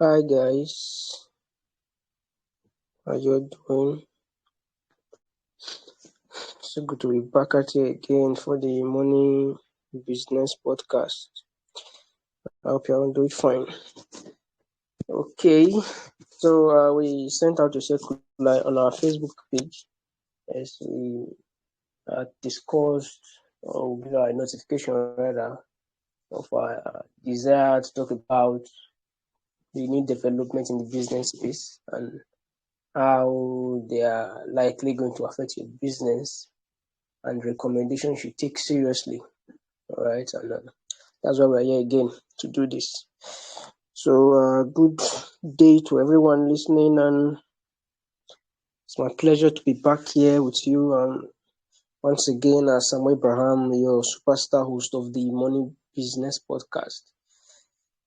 Hi guys, how you doing? So good to be back at you again for the Money Business Podcast. I hope you're all doing fine. Okay, so we sent out a circular on our Facebook page as we discussed or give our notification rather of our desire to talk about the new development in the business space and how they are likely going to affect your business and recommendations you take seriously. All right, and that's why we're here again to do this. So, good day to everyone listening, and it's my pleasure to be back here with you. Once again, as Sam Abraham, your superstar host of the Money Business Podcast.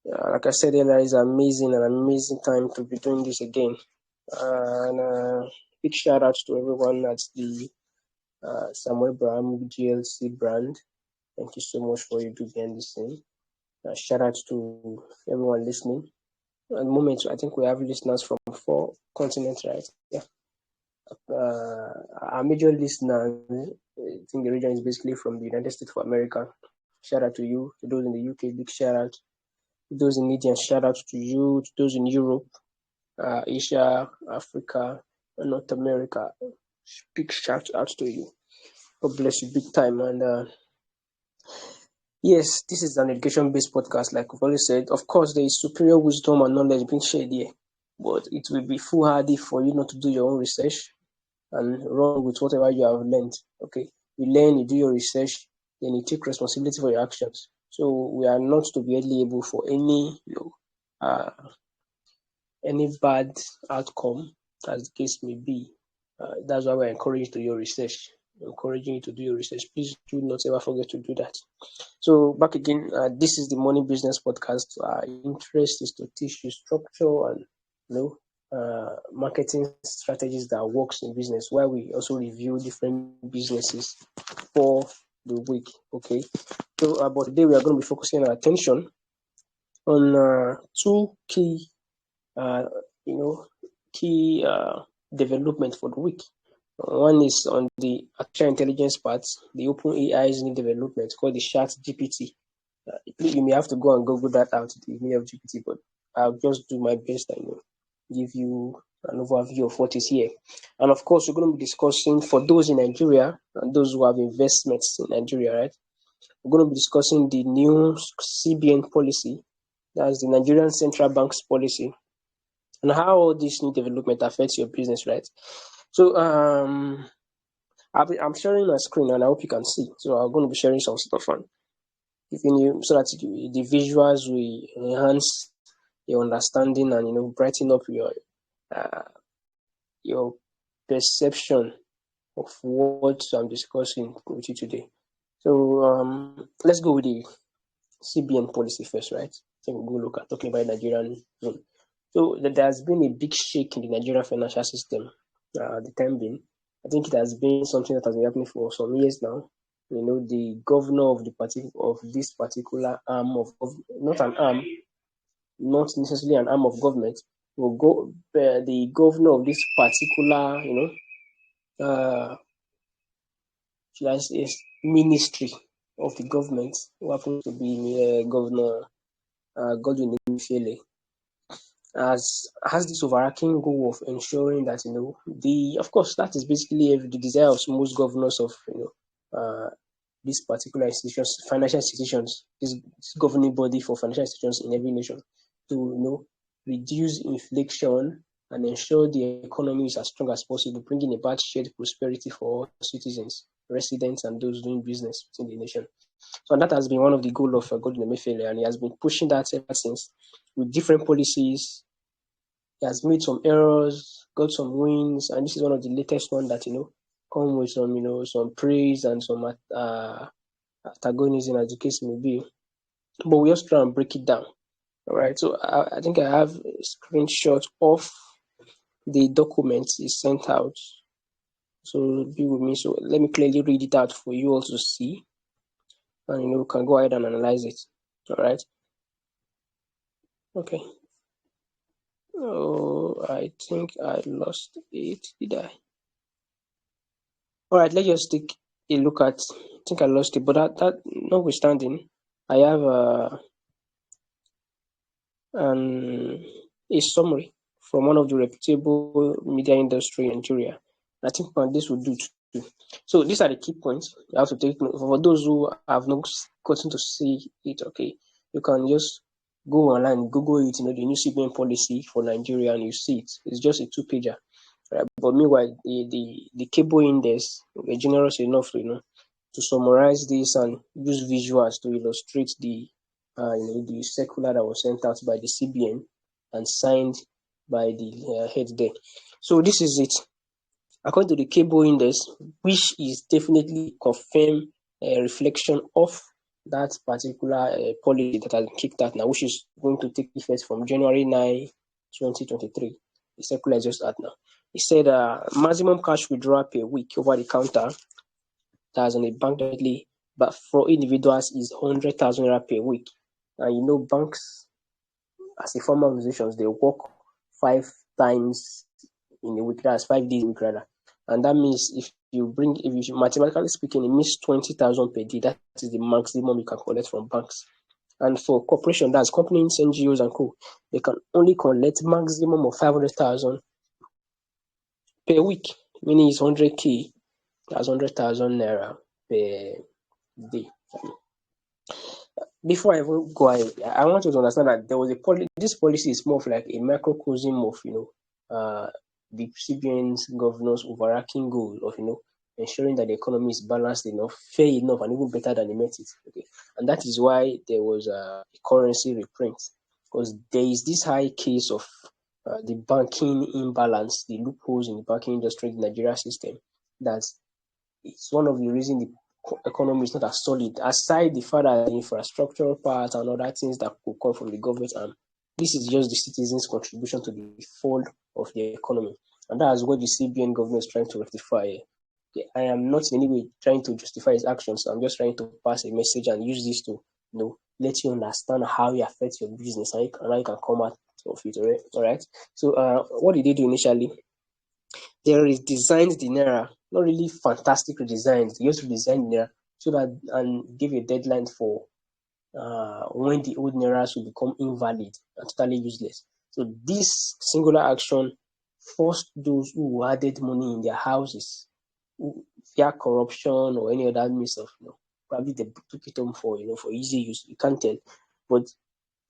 Like I said earlier, it's an amazing time to be doing this again. And big shout out to everyone at the Samuel Braham GLC brand. Thank you so much for you do behind the scene. Shout out to everyone listening. At the moment, I think we have listeners from 4 continents, right? Yeah. Our major listeners, I think the region is basically from the United States of America. Shout out to you. To those in the UK, big shout out. To those in India, shout out to you. To those in Europe, Asia, Africa, and North America, big shout out to you. God bless you big time. And yes, this is an education-based podcast, like we've already said. Of course, there is superior wisdom and knowledge being shared here, but it will be foolhardy for you not to do your own research and run with whatever you have learned. Okay, you learn, you do your research, then you take responsibility for your actions. So we are not to be liable for any bad outcome, as the case may be. That's why we're encouraged to do your research. Encouraging you to do your research. Please do not ever forget to do that. So back again, this is the Money Business Podcast. Our interest is to teach you structure and marketing strategies that works in business, while we also review different businesses for the week. Okay. So but today we are going to be focusing our attention on 2 key development for the week. One is on the artificial intelligence part, the OpenAI's new development called the ChatGPT. You may have to go and Google that out, the meaning of GPT, but I'll just do my best and give you an overview of what is here. And of course, we're going to be discussing, for those in Nigeria and those who have investments in Nigeria, right? We're going to be discussing the new CBN policy, that's the Nigerian Central Bank's policy, and how all this new development affects your business, right? So I'm sharing my screen and I hope you can see. So I'm going to be sharing some stuff on giving you so that the visuals will enhance your understanding and brighten up your perception of what I'm discussing with you today. So let's go with the CBN policy first, right? I think we'll go look at talking about Nigerian zone. So there has been a big shake in the Nigerian financial system at the time being. I think it has been something that has been happening for some years now. The governor of this particular arm of not an arm, not necessarily an arm of government, will go the governor of this particular, should I say, ministry of the government, who happens to be Governor Godwin Emefiele, has this overarching goal of ensuring that of course that is basically the desire of most governors of this particular institutions, financial institutions, this governing body for financial institutions in every nation, to reduce inflation and ensure the economy is as strong as possible, bringing about shared prosperity for all citizens, residents, and those doing business within the nation. So that has been one of the goals of Godwin Emefiele, and he has been pushing that ever since with different policies. He has made some errors, got some wins, and this is one of the latest one that come with some praise and some antagonism, as the case may be. But we just try and break it down. All right. So I think I have a screenshot of the document he sent out. So be with me. So let me clearly read it out for you all to see, and we can go ahead and analyze it. All right. Okay. Oh, I think I lost it. Did I? All right, let's just take a look at. I think I lost it, but that notwithstanding, I have um, a summary from one of the reputable media industry in Nigeria. I think this would do too. So these are the key points you have to take note. For those who have not gotten to see it, okay, you can just go online, Google it, the new CBN policy for Nigeria, and you see it. It's just a two-pager. Right? But meanwhile, the cable index, we're generous enough, to summarize this and use visuals to illustrate the circular that was sent out by the CBN and signed by the head there. So this is it. According to the cable index, which is definitely confirmed reflection of that particular policy that has kicked out now, which is going to take effect from January 9, 2023. The circular is just out now. It said maximum cash withdrawal per week over the counter that's on a bank directly, but for individuals is 100,000 naira per week. And banks, as a formal organizations, they work 5 times in a week. That's 5 days a week rather. And that means if you mathematically speaking, it means 20,000 per day. That is the maximum you can collect from banks. And for corporation, that's companies, NGOs, and co, they can only collect maximum of 500,000 per week, meaning it's 100K. That's 100,000 naira per day. Before I even go ahead, I want you to understand that there was this policy is more of like a microcosm of the CBN's governor's overarching goal of ensuring that the economy is balanced enough, fair enough, and even better than they met it. Okay, and that is why there was a currency reprint, because there is this high case of the banking imbalance, the loopholes in the banking industry in the Nigeria system. That it's one of the reasons the economy is not as solid, aside the fact that the infrastructural part and other things that could come from the government arm. This is just the citizens' contribution to the fall of the economy. And that is what the CBN government is trying to rectify. Okay, I am not in any way trying to justify his actions. I'm just trying to pass a message and use this to let you understand how it affects your business and how you can come out of it. All right. So what did they do initially? They redesigned the Naira, not really fantastic redesigns. They just redesigned the Naira so that and give a deadline for when the old Nairas will become invalid and totally useless. So this singular action forced those who added money in their houses via corruption or any other means of probably they took it home for easy use. You can't tell, but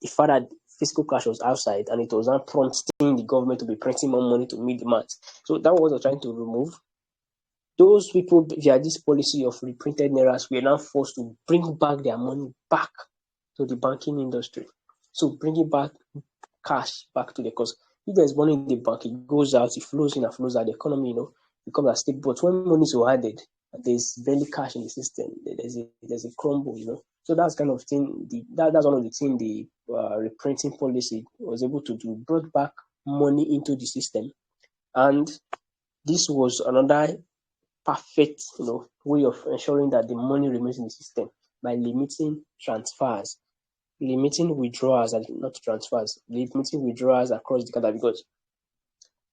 the fact that fiscal cash was outside and it was not prompting the government to be printing more money to meet demands. So that was what they're trying to remove. Those people, via this policy of reprinted nairas, were now forced to bring back their money back to the banking industry. So bringing back cash back to the because if there's money in the bank, it goes out, it flows in and flows out. The economy, becomes a stable. But when money is added, there's barely cash in the system. There's a crumble, So that's kind of thing. That's one of the things the reprinting policy was able to do. Brought back money into the system, and this was another perfect, way of ensuring that the money remains in the system by limiting transfers, limiting withdrawals and not transfers, limiting withdrawals across the country, because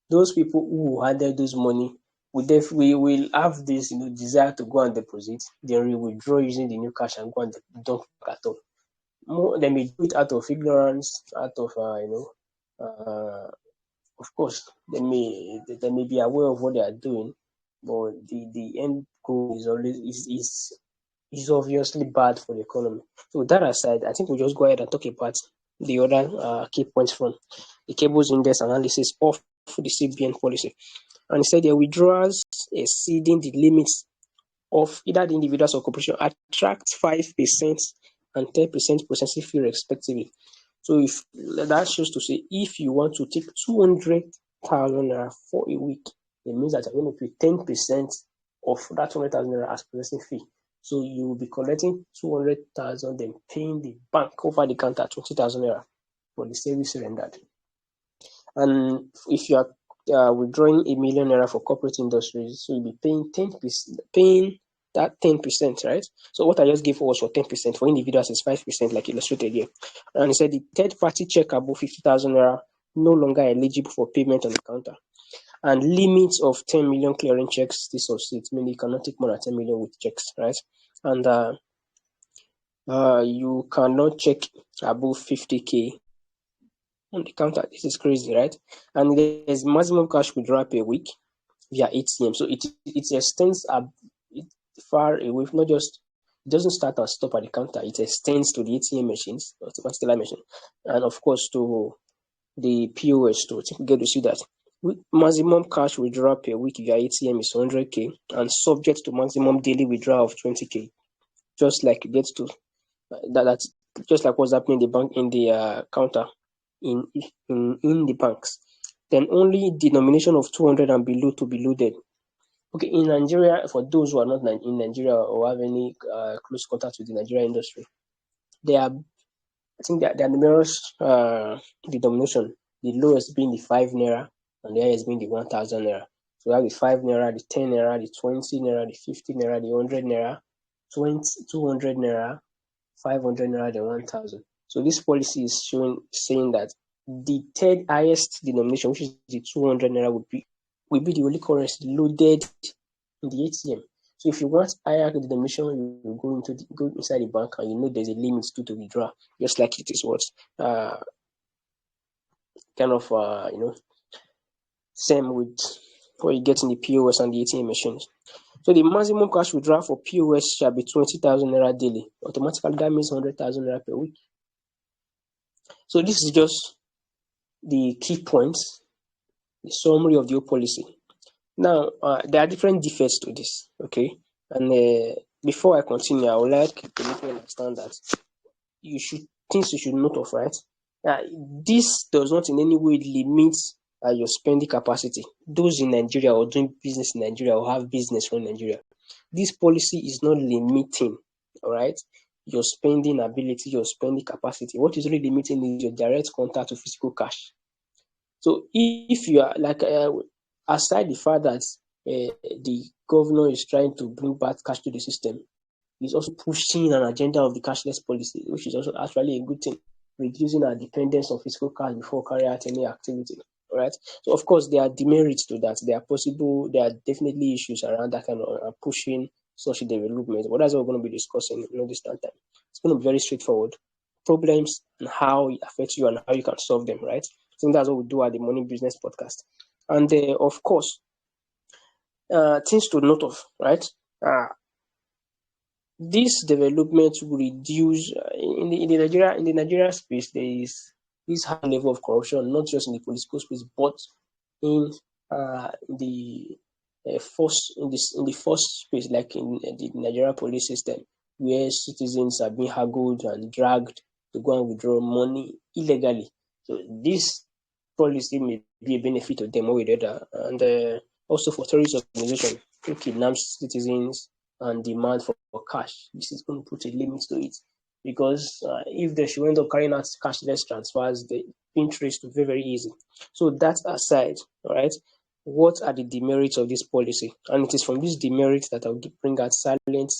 those people who handle this money we will have this desire to go and deposit, then we withdraw using the new cash and go and dump back at all. They may do it out of ignorance, out of of course they may be aware of what they are doing, but the end goal is always is obviously bad for the economy. So with that aside, I think we'll just go ahead and talk about the other key points from the cables index analysis of the CBN policy. And it said the withdrawals exceeding the limits of either the individuals or corporation attract 5% and 10% processing fee respectively. So if that shows to say if you want to take 200,000 naira for a week, it means that you're going to pay 10% of that 200,000 naira as processing fee. So you will be collecting 200,000, then paying the bank over the counter 20,000 naira for the service rendered. And if you are withdrawing 1 million naira for corporate industries, so you'll be paying 10%, paying that 10%, right? So what I just gave was for 10%. For individuals, it's 5%, like illustrated here. And he said the third party check above 50,000 naira no longer eligible for payment on the counter. And limits of 10 million clearing checks this or it, meaning you cannot take more than 10 million with checks, right? And you cannot check above 50K on the counter. This is crazy, right? And there's maximum cash withdrawal per week via ATM. So it extends far away, not just, it doesn't start and stop at the counter. It extends to the ATM machines, automatic teller machine, and of course to the POS too. I think we get to see that. Maximum cash withdrawal per week via ATM is 100K and subject to maximum daily withdrawal of 20K. Just like it gets to that's just like what's happening in the bank, in the counter in the banks. Then only denomination of 200 and below to be loaded. Okay, in Nigeria, for those who are not in Nigeria or have any close contact with the Nigeria industry, I think there are numerous denomination. The lowest being the 5 naira and the highest being the 1,000 naira. So we have the 5 naira, the 10 naira, the 20 naira, the 50 naira, the 100 naira, 200 naira, 500 naira, the 1,000. So this policy is saying that the third highest denomination, which is the 200 naira, will be the only currency loaded in the ATM. So if you want higher denomination, you go inside the bank and you know there's a limit to withdraw, just like it is what same with what you get in the POS and the ATM machines. So the maximum cash withdrawal for POS shall be 20,000 naira daily. Automatically, that means 100,000 naira per week. So this is just the key points, the summary of the whole policy. Now, there are different defects to this, okay? And before I continue, I would like to make you understand that things you should note of, right? This does not in any way limit your spending capacity. Those in Nigeria or doing business in Nigeria or have business from Nigeria, this policy is not limiting, all right, your spending ability, your spending capacity. What is really limiting is your direct contact to physical cash. So if you are like, aside the fact that the governor is trying to bring back cash to the system, he's also pushing an agenda of the cashless policy, which is also actually a good thing, reducing our dependence on physical cash before carrying out any activity. All right. So of course there are demerits to that. There are definitely issues around that kind of pushing such development. But that's what we're going to be discussing in this time. It's going to be very straightforward. Problems and how it affects you and how you can solve them, right? I think that's what we do at the Money Business Podcast. And of course, things to note of, right? This development will reduce in the Nigeria space. There is this high level of corruption, not just in the political space, but in the first space, like in the Nigeria police system, where citizens are being haggled and dragged to go and withdraw money illegally. So this policy may be a benefit to them or the other, and also for terrorist organizations who kidnap citizens and demand for cash. This is going to put a limit to it, because if they should end up carrying out cashless transfers, the interest will be very, very easy. So that aside, all right, what are the demerits of this policy? And it is from these demerits that I'll bring out silent,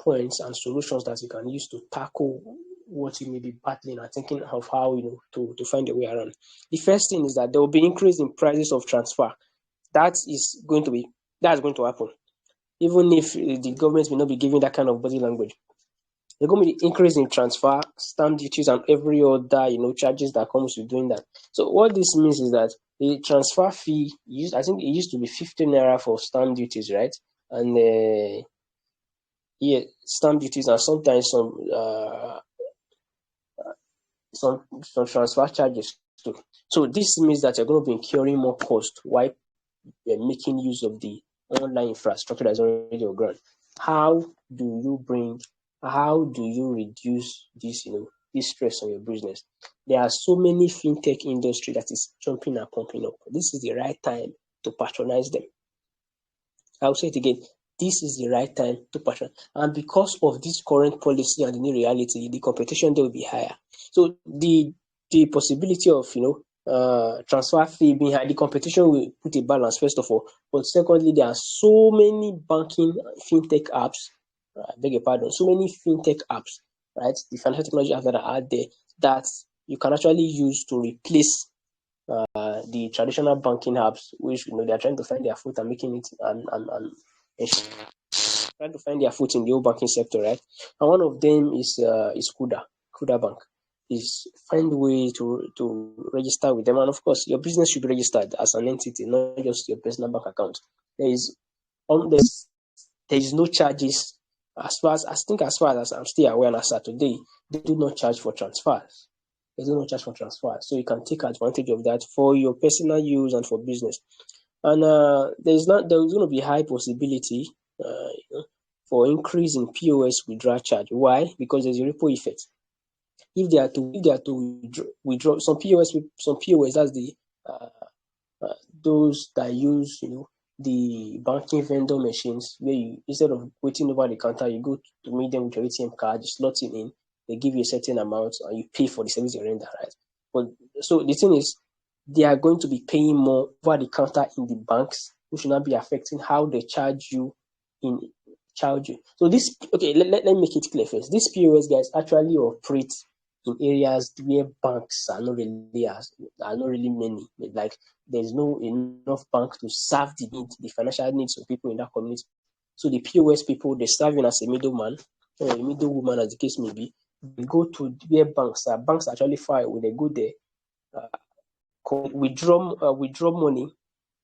points and solutions that you can use to tackle what you may be battling and thinking of how to find a way around. The first thing is that there will be increase in prices of transfer. That's going to happen, even if the government may not be giving that kind of body language. There's going to be increase in transfer, stamp duties, and every other charges that comes with doing that. So what this means is that the transfer fee, I think it used to be 15 naira for stamp duties, right? And stamp duties, and sometimes some transfer charges too. So this means that you're going to be incurring more cost while you're making use of the online infrastructure that's already on ground. How do you reduce this stress on your business? There are so many fintech industry that is jumping and pumping up. This is the right time to patronize them. I'll say it again. This is the right time to patronize. And because of this current policy and the new reality, the competition there will be higher. So the possibility of transfer fee being high, the competition will put a balance, first of all. But secondly, there are so many banking fintech apps, so many fintech apps, right? The financial technology apps that are out there that you can actually use to replace the traditional banking apps, which they are trying to find their foot and making it and trying to find their foot in the whole banking sector, right? And one of them is Kuda Bank. Is find a way to register with them, and of course, your business should be registered as an entity, not just your personal bank account. There is there is no charges as far as I'm still aware as of today. They do not charge for transfers. They do not charge for transfers, so you can take advantage of that for your personal use and for business. And there's going to be high possibility for increase in POS withdrawal charge. Why? Because there's a ripple effect. If they are to withdraw some POS, that's the those that use the banking vendor machines, where you, instead of waiting over the counter, you go to meet them with your ATM card, you slot it in, they give you a certain amount, and you pay for the service you render, right? But so the thing is, they are going to be paying more over the counter in the banks, which should not be affecting how they charge you in charge you. So this, okay, let me make it clear first. These POS guys actually operate in areas where banks are not really many. Like there's no enough bank to serve the financial needs of people in that community. So the POS people, they serve in as a middleman or a middlewoman, as the case may be. They go to where banks are. Banks are actually far away. They go there, withdraw money,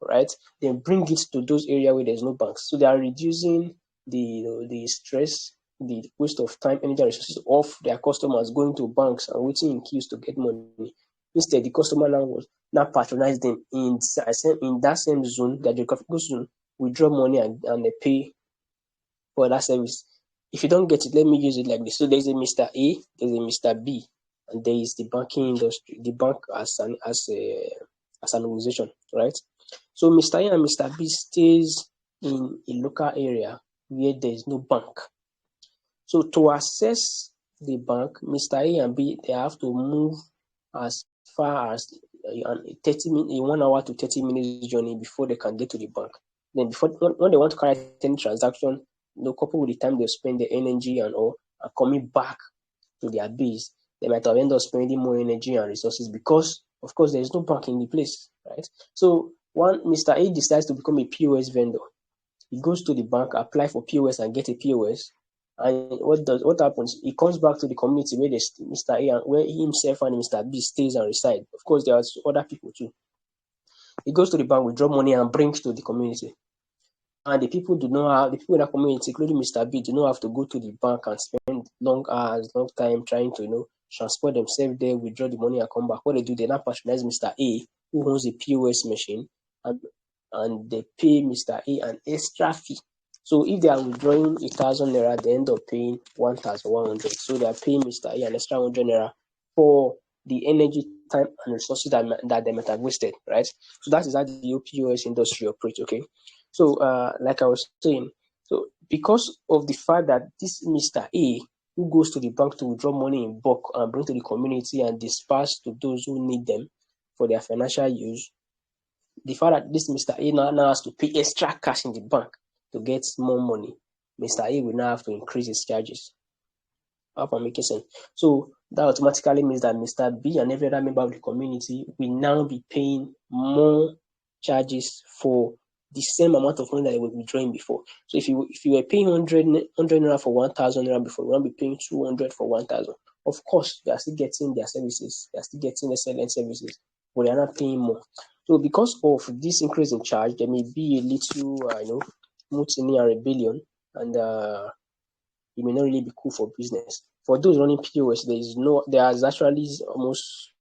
right? Then bring it to those areas where there's no banks. So they are reducing the stress, the waste of time, energy, and resources of their customers going to banks and waiting in queues to get money. Instead, the customer now patronize them in that same zone, that geographical zone, withdraw money and they pay for that service. If you don't get it, let me use it like this. So there's a Mr. A, there's a Mr. B, and there is the banking industry, the bank as an organization, right? So Mr. A and Mr. B stays in a local area where there is no bank. So to access the bank, Mr. A and B, they have to move as far as a 1 hour to 30 minutes journey before they can get to the bank. Then when they want to carry out any transaction, coupled with the time they spend, the energy and all, and coming back to their base, they might have ended up spending more energy and resources because, of course, there is no bank in the place, right? So when Mr. A decides to become a POS vendor, he goes to the bank, apply for POS and get a POS. And what happens? He comes back to the community where Mr. A and where he himself and Mr. B stays and reside. Of course, there are other people too. He goes to the bank, withdraw money, and brings to the community. And the people in that community, including Mr. B, do not have to go to the bank and spend long hours, long time trying to, transport themselves there, withdraw the money and come back. What they do, they now patronize Mr. A, who owns a POS machine, and they pay Mr. A an extra fee. So if they are withdrawing 1,000 naira, they end up paying 1,100. So they are paying Mr. A an extra 100 naira for the energy, time, and resources that they might have wasted, right? So that is how the POS industry operates, okay? So, like I was saying, so because of the fact that this Mr. A, who goes to the bank to withdraw money in bulk and bring to the community and disperse to those who need them for their financial use, the fact that this Mr. A now has to pay extra cash in the bank to get more money, Mr. A will now have to increase his charges. I hope I'm making sense. So that automatically means that Mr. B and every other member of the community will now be paying more charges for the same amount of money that they were withdrawing before. So if you were paying 100 naira for 1,000 naira before, you want to be paying 200 for 1,000. Of course, they are still getting their services. They are still getting excellent services, but they are not paying more. So because of this increase in charge, there may be a little, mutiny and rebellion, and it may not really be cool for business. For those running POS, there is actually almost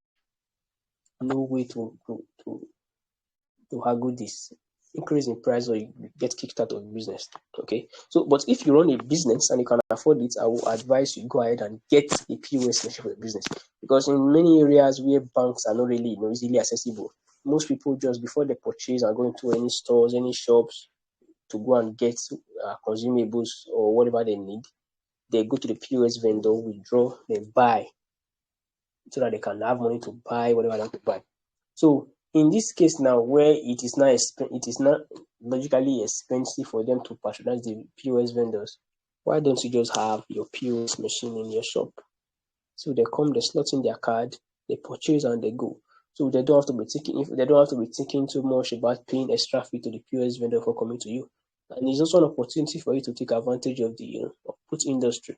no way to haggle this increase in price, or you get kicked out of business. Okay. So, but if you run a business and you can afford it, I will advise you go ahead and get a POS machine for your business, because in many areas where banks are not really easily accessible, most people just before they purchase are going to any stores, any shops to go and get consumables or whatever they need. They go to the POS vendor, withdraw, they buy, so that they can have money to buy whatever they want to buy. So in this case now, where it is not logically expensive for them to patronize the POS vendors, why don't you just have your POS machine in your shop? So they come, they slot in their card, They purchase and they go. So they don't have to be thinking too much about paying extra fee to the POS vendor for coming to you. And it's also an opportunity for you to take advantage of the of food industry.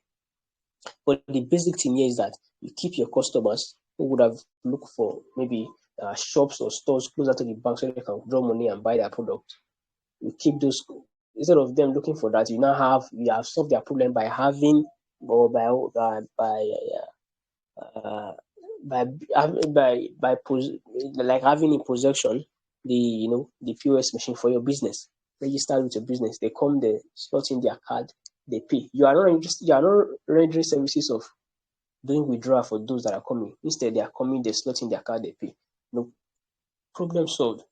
But the basic thing here is that you keep your customers who would have looked for maybe shops or stores closer to the bank so they can draw money and buy their product. You keep those instead of them looking for that. You have solved their problem by having or uh, by like having in possession the POS machine for your business. Register with your business. They come, they slot in their card, they pay. You are not rendering services of doing withdrawal for those that are coming. Instead, they are coming, they slot in their card, they pay. No problem solved.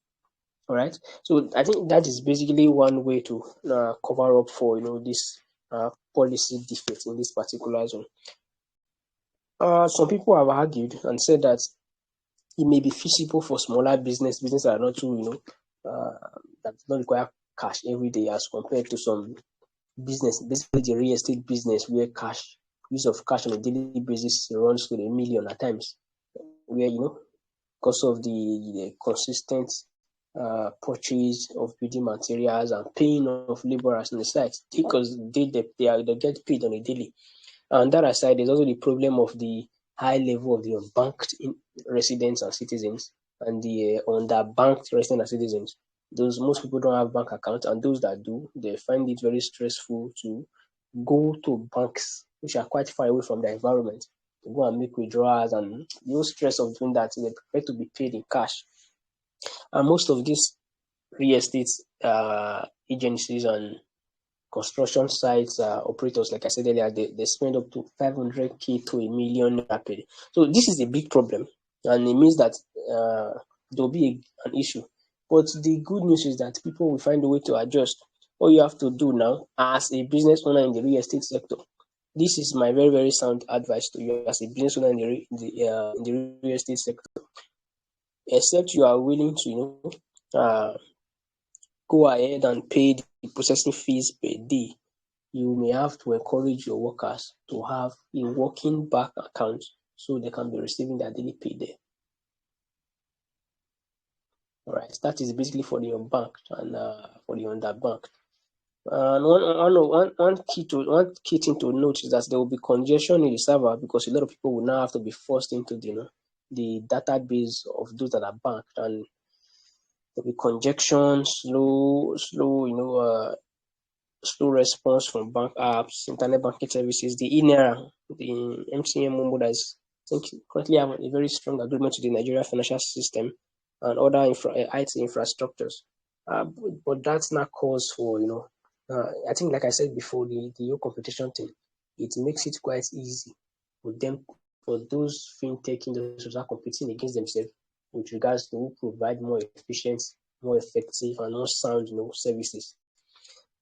All right. So I think that is basically one way to cover up for this policy defect in this particular zone. Some people have argued and said that it may be feasible for smaller business that are not too that don't require cash every day as compared to some business, basically the real estate business where use of cash on a daily basis runs to a million at times, where because of the consistent purchase of building materials and paying of laborers on the site, because they get paid on a daily. And that aside, there's also the problem of the high level of the unbanked residents and citizens and the underbanked residents and citizens. Most people don't have bank accounts, and those that do, they find it very stressful to go to banks which are quite far away from their environment to go and make withdrawals, and no stress of doing that. They prefer to be paid in cash. And most of these real estate agencies and construction sites operators, like I said earlier, they spend up to 500K to a million rapid. So this is a big problem, and it means that there'll be an issue. But the good news is that people will find a way to adjust. All you have to do now, as a business owner in the real estate sector, this is my very, very sound advice to you as a business owner in the real estate sector. Except you are willing to, go ahead and pay the processing fees per day, you may have to encourage your workers to have a working bank account so they can be receiving their daily pay there. All right, that is basically for the unbanked and for the underbanked. And one key thing to note is that there will be congestion in the server because a lot of people will now have to be forced into the database of those that are banked, and there'll be congestion, slow response from bank apps, internet banking services, the INERA, the MTN Momo that is, I think, currently have a very strong agreement with the Nigeria financial system and other IT infrastructures. But that's not cause for, I think, like I said before, the whole competition thing, it makes it quite easy for those fintech industries are competing against themselves with regards to who provide more efficient, more effective, and more sound, services.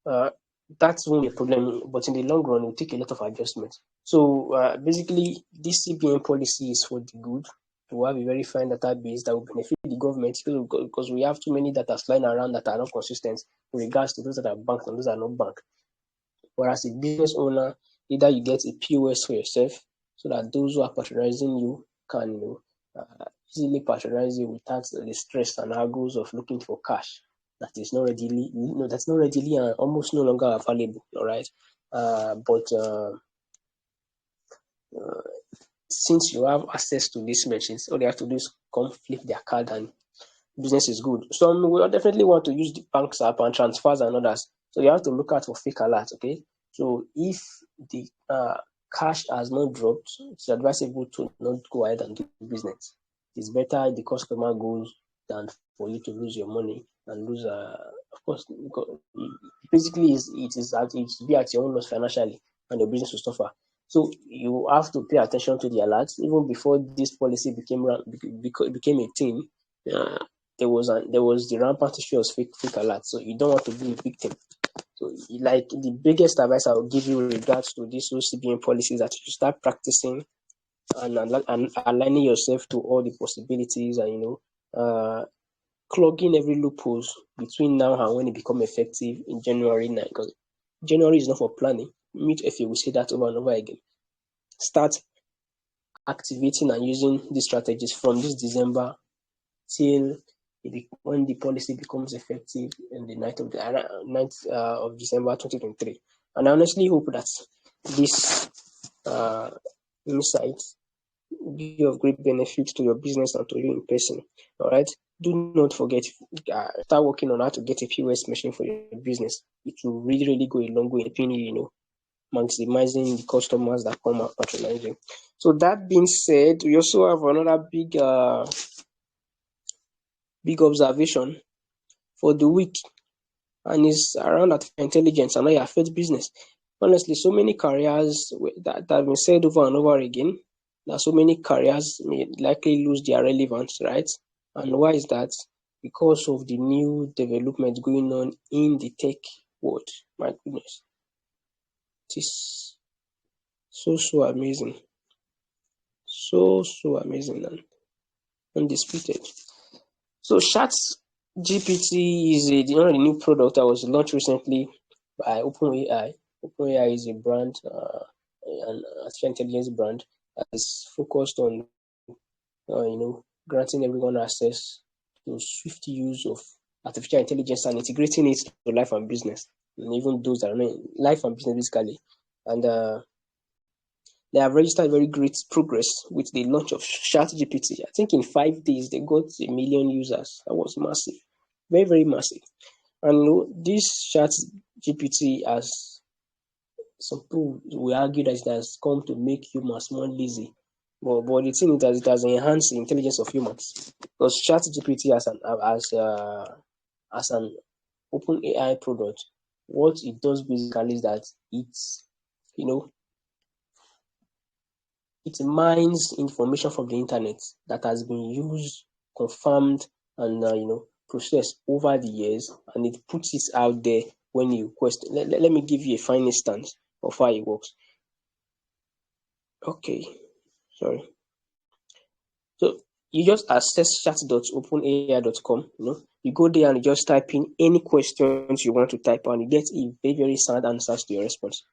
That won't be a problem, but in the long run, it will take a lot of adjustments. So basically, this CBN policy is for the good, to have a very fine database that will benefit the government, because we have too many data flying around that are not consistent with regards to those that are banked and those that are not banked. Whereas a business owner, either you get a POS for yourself so that those who are patronizing you can easily patronize you without the stress and haggles of looking for cash that's not readily and almost no longer available. All right, but since you have access to these machines, all they have to do is come flip their card and business is good. Some will definitely want to use the banks app and transfers and others. So you have to look out for fake alerts, okay? So if the cash has not dropped, it's advisable to not go ahead and do business. It's better the customer goes than for you to lose your money and lose, of course, basically it be at your own loss financially and your business will suffer. So you have to pay attention to the alerts. Even before this policy became a thing, there was the rampant issue of fake alerts. So you don't want to be a victim. So like the biggest advice I will give you with regards to this CBN policy is that you start practicing and aligning yourself to all the possibilities, and clogging every loopholes between now and when it become effective in January 9. Because January is not for planning. Meet if you will say that over and over again. Start activating and using these strategies from this December till when the policy becomes effective in the night of December 2023. And I honestly hope that this insight will be of great benefit to your business and to you in person. All right. Do not forget, start working on how to get a POS machine for your business. It will really, really go a long way in helping you, maximizing the customers that come out patronizing. So that being said, we also have another big observation for the week, and it's around artificial intelligence and how it affects business. Honestly, so many careers that have been said over and over again, that so many careers may likely lose their relevance, right? And why is that? Because of the new development going on in the tech world. My goodness. It is so amazing. So amazing and undisputed. So ChatGPT is the new product that was launched recently by OpenAI. OpenAI is a brand, an artificial intelligence brand that is focused on, granting everyone access to swift use of artificial intelligence and integrating it to life and business, and even those that are not in life and business basically. And they have registered very great progress with the launch of ChatGPT. I think in 5 days they got 1 million users. That was massive, very, very massive. And this ChatGPT, as some people will argue, that it has come to make humans more lazy. But the thing is that it has enhanced the intelligence of humans. Because ChatGPT as an open AI product, what it does basically is that it mines information from the internet that has been used, confirmed, and processed over the years, and it puts it out there when you question. Let me give you a fine instance of how it works. Okay, sorry. So you just access chat.openai.com. You go there and you just type in any questions you want to type, and you get a very, very sound answers to your response.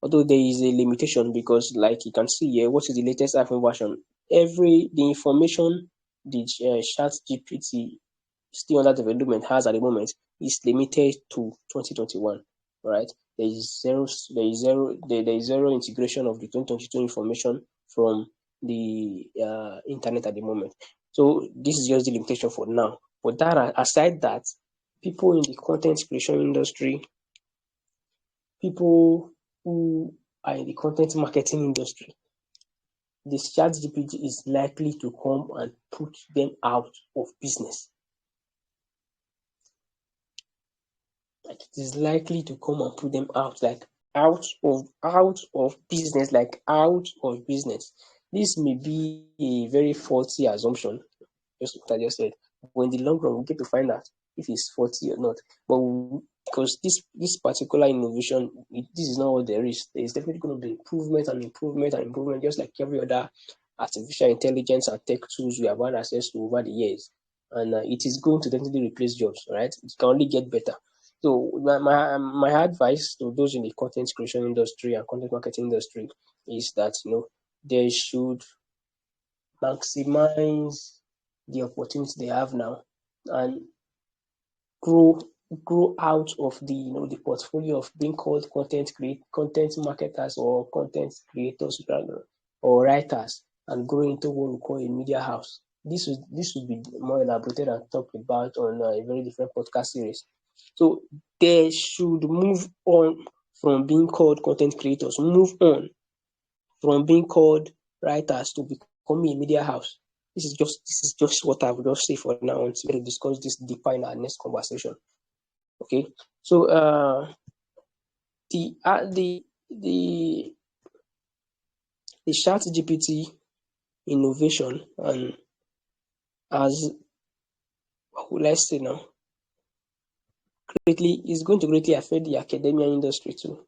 Although there is a limitation, because like you can see here, what is the latest iPhone version? The information the Chat GPT still under development has at the moment is limited to 2021. Right? There is zero integration of the 2022 information from the internet at the moment. So this is just the limitation for now. But aside that, people in the content creation industry, people who are in the content marketing industry, this ChatGPT is likely to come and put them out of business. Like, it is likely to come and put them out of business, out of business. This may be a very faulty assumption, just what I just said. But in the long run, we get to find out if it's faulty or not. But because this particular innovation, this is not what there is. There is definitely going to be improvement, just like every other artificial intelligence and tech tools we have had access to over the years. And it is going to definitely replace jobs, right? It can only get better. So my advice to those in the content creation industry and content marketing industry is that they should maximize the opportunity they have now and grow out of the portfolio of being called content marketers or content creators or writers, and grow into what we call a media house. This would be more elaborated and talked about on a very different podcast series. So they should move on from being called content creators, move on from being called writers to become a media house. This is just what I would just say for now until we discuss this deeper in our next conversation. Okay, so the ChatGPT innovation and what will I say now? Is going to greatly affect the academia industry too.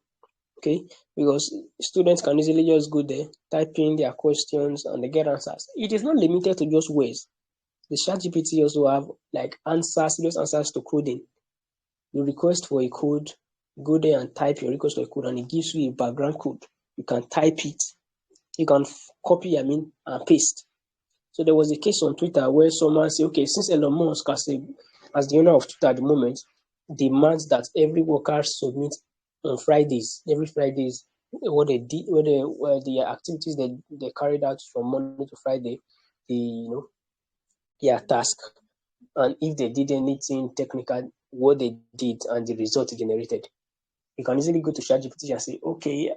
Okay, because students can easily just go there, type in their questions, and they get answers. It is not limited to just words. The ChatGPT also have serious answers to coding. You request for a code, go there and type your request for a code, and it gives you a background code. You can type it, You can copy, and paste. So there was a case on Twitter where someone said, okay, since Elon Musk as the owner of Twitter at the moment, demands that every worker submit on Fridays, every Fridays, what they did, the activities they carried out from Monday to Friday, their task, and if they did anything technical, what they did and the result generated. You can easily go to ChatGPT and say, okay,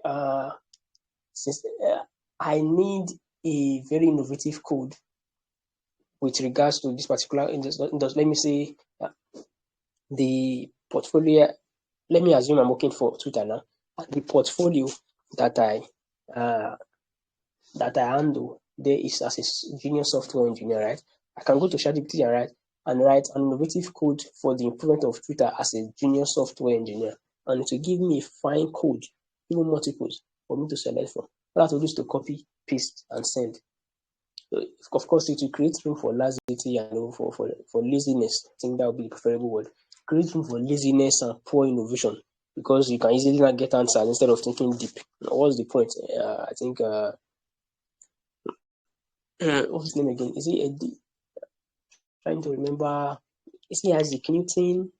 since I need a very innovative code with regards to this particular industry, let me say the portfolio. Let me assume I'm working for Twitter now. The portfolio that I handle there is as a junior software engineer, right? I can go to ChatGPT and write an innovative code for the improvement of Twitter as a junior software engineer, and it will give me a fine code, even multiples, for me to select from. All I have to do is to copy, paste, and send. So, of course, it will create room for lassity and for laziness. I think that would be the preferable word. Create room for laziness and poor innovation, because you can easily not get answers instead of thinking deep. Now, what's the point? I think what's his name again? Is he Eddie? Trying to remember. Is he Isaac Newton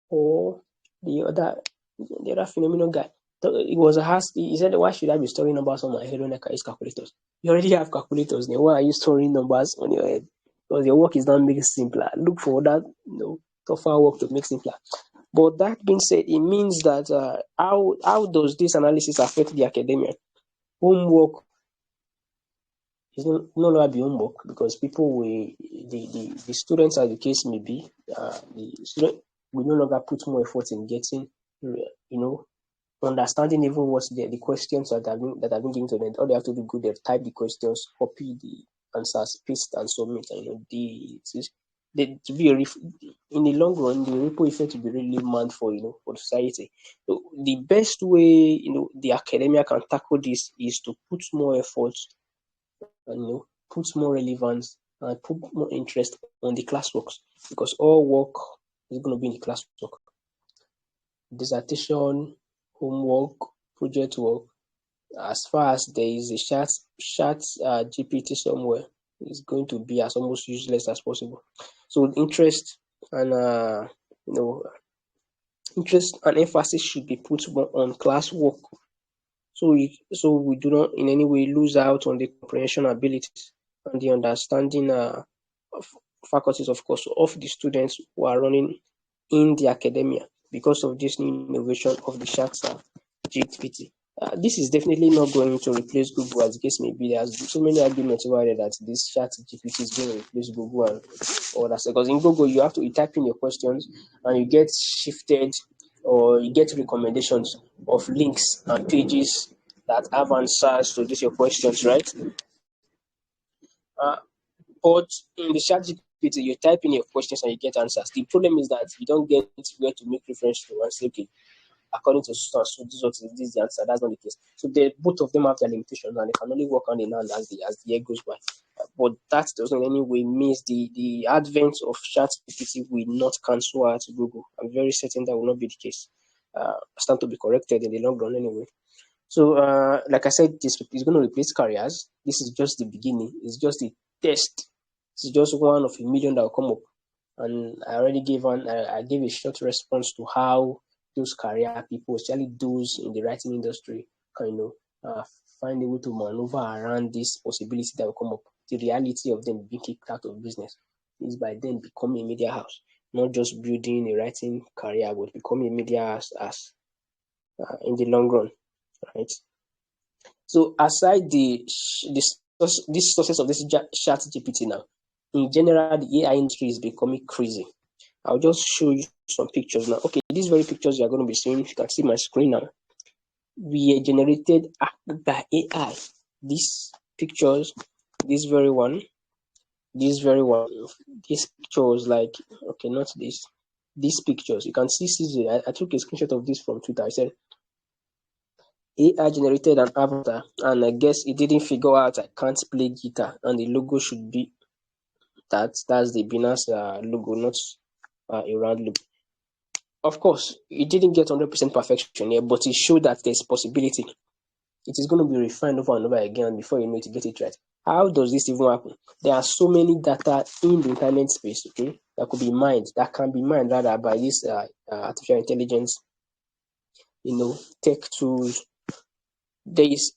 or the other phenomenal guy? So it was asked. He said, "Why should I be storing numbers on my head when I can use calculators? You already have calculators. Then why are you storing numbers on your head? Because your work is not making simpler. Look for that, tougher work to make simpler." But that being said, it means that how does this analysis affect the academia? Homework is no longer be homework, because people will the students, as the case may be, the student will no longer put more effort in getting understanding even what's the questions that have been given to them. All they have to do is go there, type the questions, copy the answers, paste and submit. And to be in the long run, the ripple effect will be really mad for for society. So the best way the academia can tackle this is to put more effort and put more relevance and put more interest on the classworks, because all work is going to be in the classwork. Dissertation, homework, project work, as far as there is a chat GPT somewhere, it's going to be as almost useless as possible. So interest and interest and emphasis should be put more on classwork, so we do not in any way lose out on the comprehension abilities and the understanding of faculties, of course, of the students who are running in the academia because of this new innovation of the chat GPT. This is definitely not going to replace Google, as the case may be. There's so many arguments about it that this chat GPT is going to replace Google and all that. Because in Google, you have to type in your questions and you get shifted, or you get recommendations of links and pages that have answers to these your questions, right? Uh, but in the chat GPT, you type in your questions and you get answers. The problem is that you don't get where to make reference to and say, okay, according to source, so this is the answer. That's not the case. So both of them have their limitations, and they can only work on in hand as the year goes by. But that doesn't in any way means the advent of ChatGPT will not cancel out Google. I'm very certain that will not be the case. Stand to be corrected in the long run anyway. So, like I said, this is going to replace careers. This is just the beginning. It's just a test. It's just one of a million that will come up. And I already I gave a short response to how those career people, especially those in the writing industry, kind of find a way to maneuver around this possibility that will come up. The reality of them being kicked out of business is by then becoming a media house, not just building a writing career, but becoming a media house as in the long run, right? So aside this success of this chat GPT now, in general, the AI industry is becoming crazy. I'll just show you some pictures now. Okay, these very pictures you are going to be seeing, if you can see my screen now, we generated by AI. These pictures, this very one, these pictures, like, okay, not this, these pictures, you can see CZ. I took a screenshot of this from Twitter. I said, AI generated an avatar, and I guess it didn't figure out I can't play guitar, and the logo should be that's the Binance logo, not a round logo. Of course, it didn't get 100% perfection here, but it showed that there's possibility. It is going to be refined over and over again before you know it, to get it right. How does this even happen? There are so many data in the internet space, okay, that can be mined rather by this artificial intelligence, tech tools. There is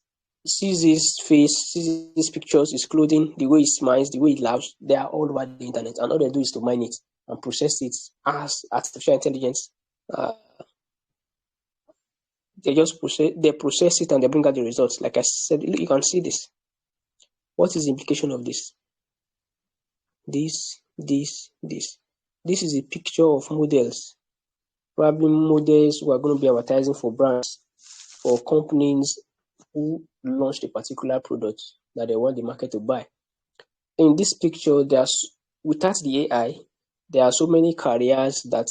sees his face, sees his pictures, his clothing, the way he smiles, the way he laughs. They are all over the internet, and all they do is to mine it and process it as artificial intelligence. Uh, they process it and they bring out the results. Like I said, you can see this. What is the implication of this? This. This is a picture of models. Probably models who are going to be advertising for brands, for companies who launched a particular product that they want the market to buy. In this picture, without the AI, there are so many careers that,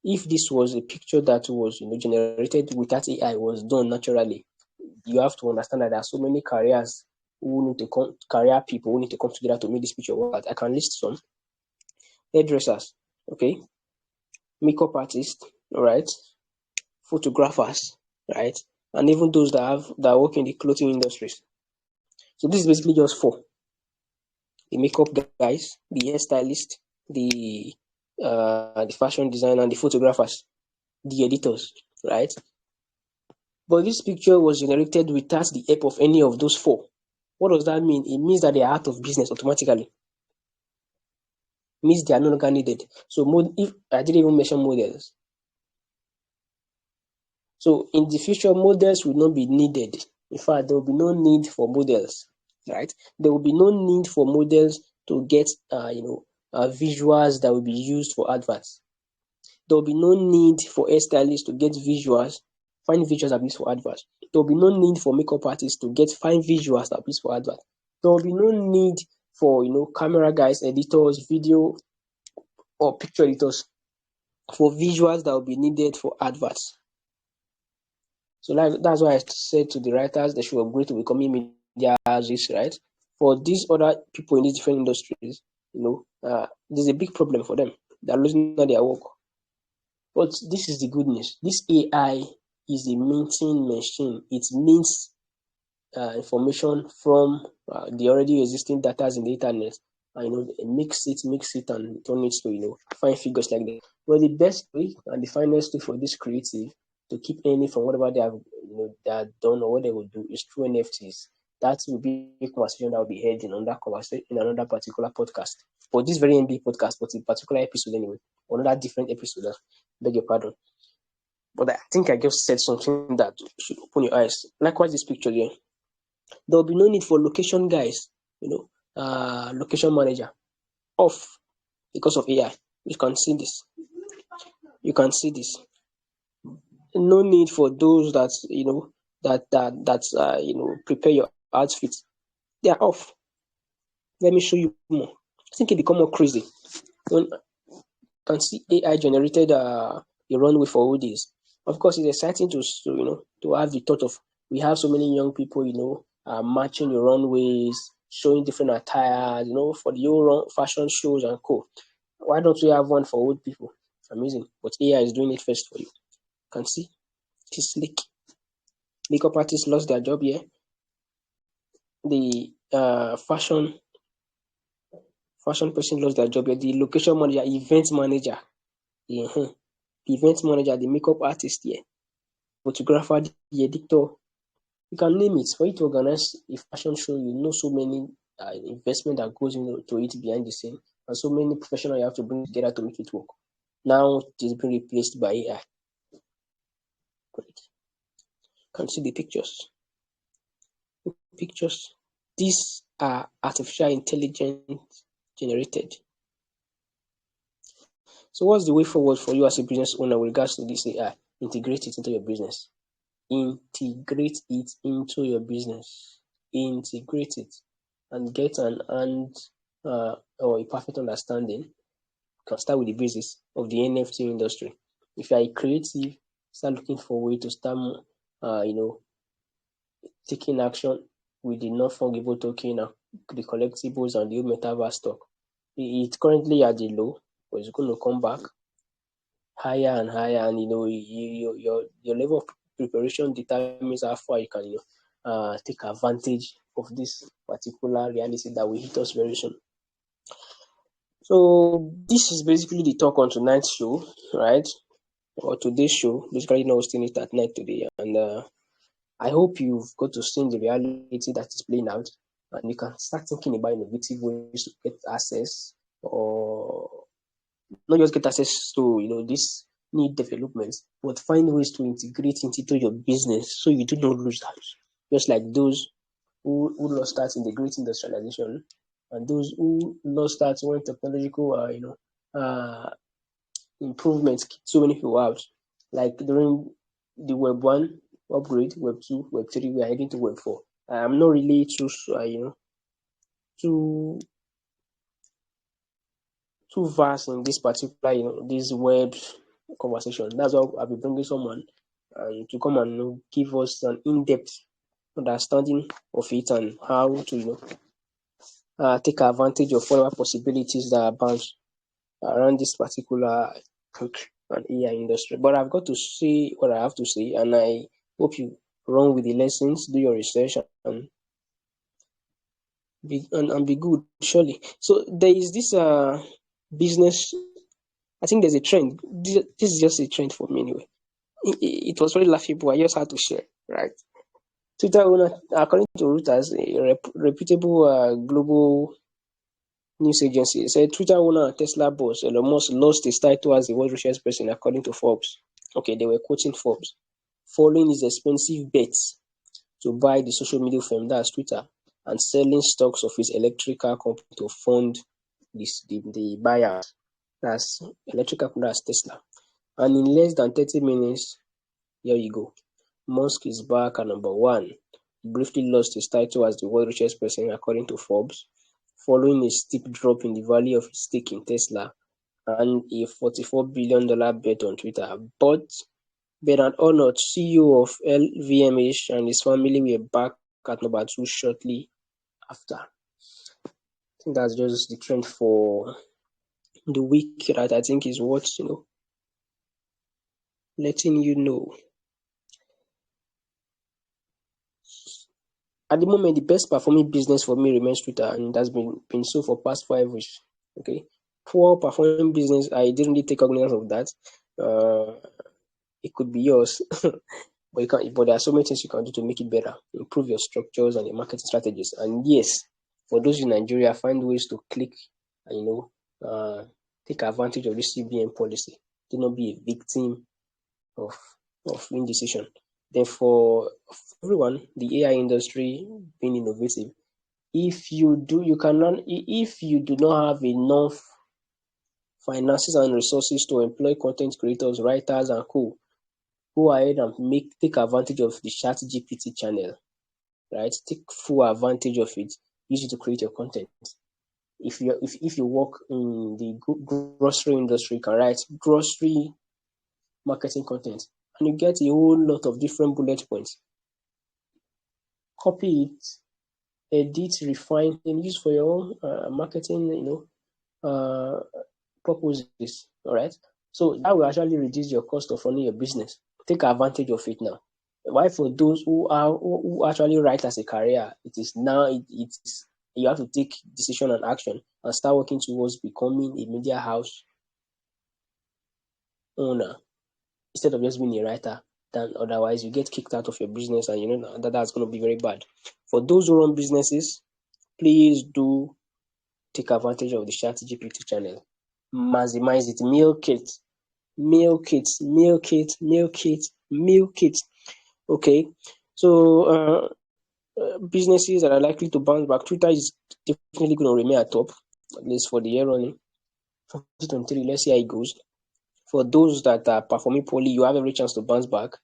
if this was a picture that was, generated without AI, was done naturally, you have to understand that there are so many careers career people who need to come together to make this picture work. I can list some: hairdressers, okay, makeup artists, right, photographers, right, and even those that work in the clothing industries. So this is basically just four: the makeup guys, the hairstylist, the fashion designer, and the photographers, the editors, right? But this picture was generated without the help of any of those four. What does that mean? It means that they are out of business automatically. It means they are no longer needed. So if I didn't even mention models. So in the future, models will not be needed. In fact, there will be no need for models, right? There will be no need for models to get, visuals that will be used for adverts. There will be no need for hairstylists to get find visuals that are used for adverts. There will be no need for makeup artists to find visuals that are used for adverts. There will be no need for, camera guys, editors, video or picture editors for visuals that will be needed for adverts. So that's why I said to the writers they should upgrade to becoming media houses, right? For these other people in these different industries, there's a big problem for them. They're losing their work. But this is the good news. This AI is a minting machine. It mints information from the already existing data in the internet. It mix it, and turn it to, find figures like that. But the best way and the finest way for this creative to keep earning from whatever they have, they are done or what they will do is through NFTs. That will be a conversation that will be held in another conversation in another particular podcast. For this very MB podcast, but in particular episode anyway, another different episode. Beg your pardon. But I think I just said something that should open your eyes. Likewise, this picture here. There will be no need for location guys, location manager off because of AI. You can see this. No need for those that prepare your outfit. They are off. Let me show you more. I think it become more crazy when you can see AI generated a runway for hoodies. Of course, it's exciting to have the thought of we have so many young people, matching the runways, showing different attires, for the whole fashion shows and co. Why don't we have one for old people? Amazing. But AI is doing it first for you. You can see it's slick. Makeup artists lost their job here. The fashion person lost their job here. The location manager, event manager, the event manager, the makeup artist here, photographer, the editor. You can name it. For you to organize a fashion show, so many investment that goes into it behind the scene, and so many professionals you have to bring together to make it work. Now it is being replaced by AI. Great. Can see the pictures. These are artificial intelligence generated. So what's the way forward for you as a business owner with regards to this AI? Integrate it into your business. Integrate it into your business. Integrate it and get or a perfect understanding. You can start with the basis of the NFT industry. If you are a creative, start looking for a way to start, taking action with the non-fungible token, the collectibles, and the metaverse stock. It's currently at the low, but it's going to come back higher and higher, and your level of preparation determines how far you can take advantage of this particular reality that will hit us very soon. So this is basically the talk on tonight's show, right? Or today's show. Basically, not hosting it at night today, and I hope you've got to see the reality that is playing out, and you can start thinking about innovative ways to get access, or not just get access to this new developments, but find ways to integrate into your business so you do not lose out. Just like those who lost out in the great industrialization, and those who lost out when technological improvements kicked so many people out. Like during the Web 1 upgrade, Web 2, Web 3, we are heading to Web 4. I'm not really too too vast in this particular, this web conversation. That's why I'll be bringing someone to come and give us an in-depth understanding of it and how to take advantage of whatever possibilities that abound around this particular tech and AI industry. But I've got to say what I have to say, and I hope you run with the lessons, do your research, and be good, surely. So there is this business. I think there's a trend. This is just a trend for me anyway. It was very laughable. I just had to share, right? Twitter owner, according to Reuters, a reputable global news agency, said Twitter owner and Tesla boss Elon Musk lost his title as the world's richest person, according to Forbes. Okay, they were quoting Forbes. Following his expensive bets to buy the social media firm, that's Twitter, and selling stocks of his electric car company to fund the buyout, that's electric car company, that's Tesla. And in less than 30 minutes, here you go. Musk is back at number one. He briefly lost his title as the world's richest person, according to Forbes, following a steep drop in the value of his stake in Tesla and a $44 billion bet on Twitter. But Bernard Arnault, CEO of LVMH, and his family were back at number two shortly after. I think that's just the trend for the week that I think is what, letting you know. At the moment, the best performing business for me remains Twitter, and that's been so for past 5 weeks. Okay, poor performing business, I didn't really take cognizance of that. It could be yours, but there are so many things you can do to make it better, improve your structures and your marketing strategies. And yes, for those in Nigeria, find ways to click and take advantage of the CBN policy. Do not be a victim of indecision. Then for everyone, the AI industry being innovative, if you do not have enough finances and resources to employ content creators, writers, and go ahead and take advantage of the ChatGPT channel, right? Take full advantage of it. Use it to create your content. If you work in the grocery industry, you can write grocery marketing content, and you get a whole lot of different bullet points. Copy it, edit, refine, and use for your own marketing, purposes. All right. So that will actually reduce your cost of running your business. Take advantage of it now. Why for those who actually write as a career, it is now it's you have to take decision and action and start working towards becoming a media house owner instead of just being a writer. Then otherwise you get kicked out of your business, and that's going to be very bad. For those who run businesses, please do take advantage of the ChatGPT channel. Maximize it, milk it. Okay, so businesses that are likely to bounce back, Twitter is definitely going to remain at top, at least for the year running. 2023, let's see how it goes. For those that are performing poorly, you have every chance to bounce back.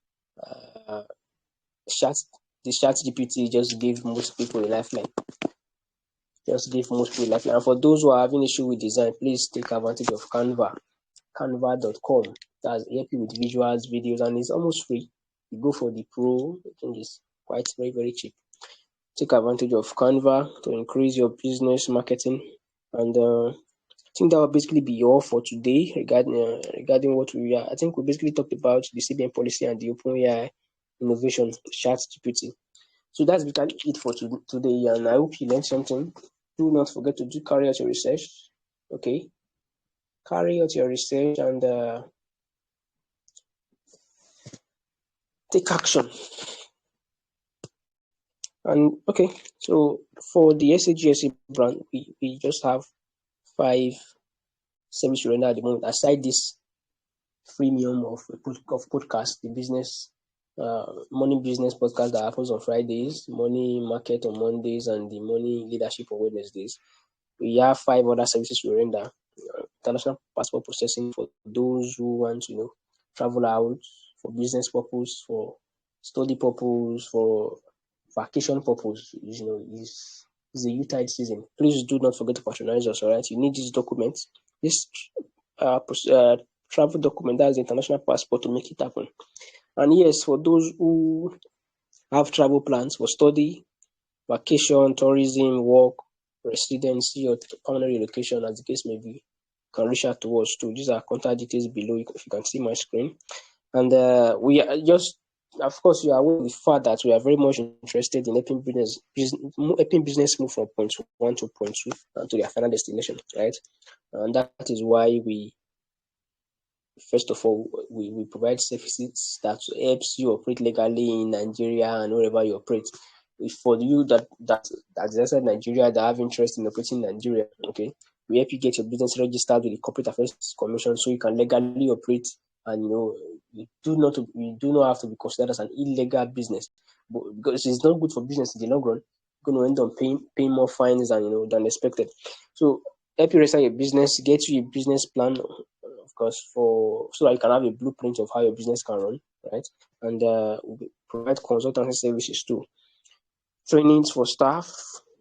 The ChatGPT just gave most people a lifeline. And for those who are having issue with design, please take advantage of Canva.com. That's help you with visuals, videos, and it's almost free. You go for the pro, I think it's quite very, very cheap. Take advantage of Canva to increase your business marketing. And I think that will basically be all for today regarding what I think we basically talked about the CBN policy and the OpenAI innovation, ChatGPT. So that's basically it for today, and I hope you learned something. Do not forget to carry out your research. Okay, carry out your research and take action. And okay, so for the SAGSA brand, we just have 5 service we render at the moment. Aside this freemium of podcast, the business money business podcast that happens on Fridays, money market on Mondays, and the money leadership on Wednesdays. We have 5 other services we render. International passport processing for those who want to travel out for business purpose, for study purpose, for vacation purpose. Is the Utah season. Please do not forget to patronize us. All right, you need these documents. This travel document, that's the international passport, to make it happen. And yes, for those who have travel plans for study, vacation, tourism, work, residency, or permanent relocation, as the case may be, you can reach out to us too. These are contact details below. If you can see my screen. And we are just, of course, you are aware of the fact that we are very much interested in helping business move from point 1 to point 2 and to their final destination, right? And that is why we, first of all, we provide services that helps you operate legally in Nigeria and wherever you operate. If for you that's outside Nigeria that have interest in operating in Nigeria, okay, we help you get your business registered with the Corporate Affairs Commission so you can legally operate, and you do not have to be considered as an illegal business, but because it's not good for business in the long run. You're going to end up paying more fines than expected. So help you register your business, get you a business plan, of course, so that you can have a blueprint of how your business can run, right? And we provide consultancy services too, trainings for staff,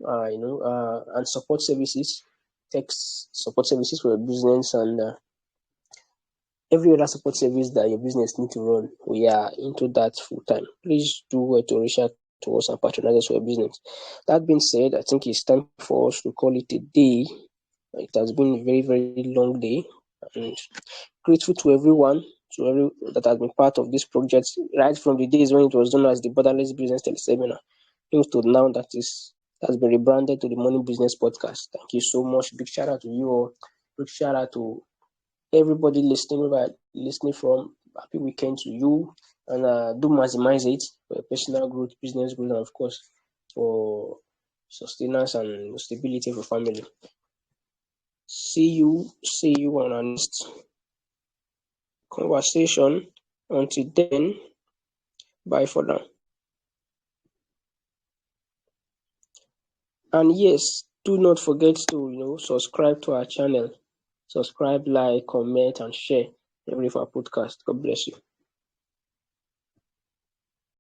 and support services, tech support services for your business, and every other support service that your business need to run. We are into that full time. Please do well to reach out to us and patronize us for your business. That being said, I think it's time for us to call it a day. It has been a very, very long day, and grateful to everyone that has been part of this project right from the days when it was known as the Borderless Business Teleseminar, to now that's been rebranded to the Money Business Podcast. Thank you so much. Big shout out to you all. Big shout out to everybody listening from. Happy weekend to you, and do maximize it for personal growth, business growth, and of course for sustenance and stability for family. See you on our next conversation. Until then, bye for now. And yes, do not forget to subscribe to our channel. Subscribe, like, comment, and share every of our podcast. God bless you.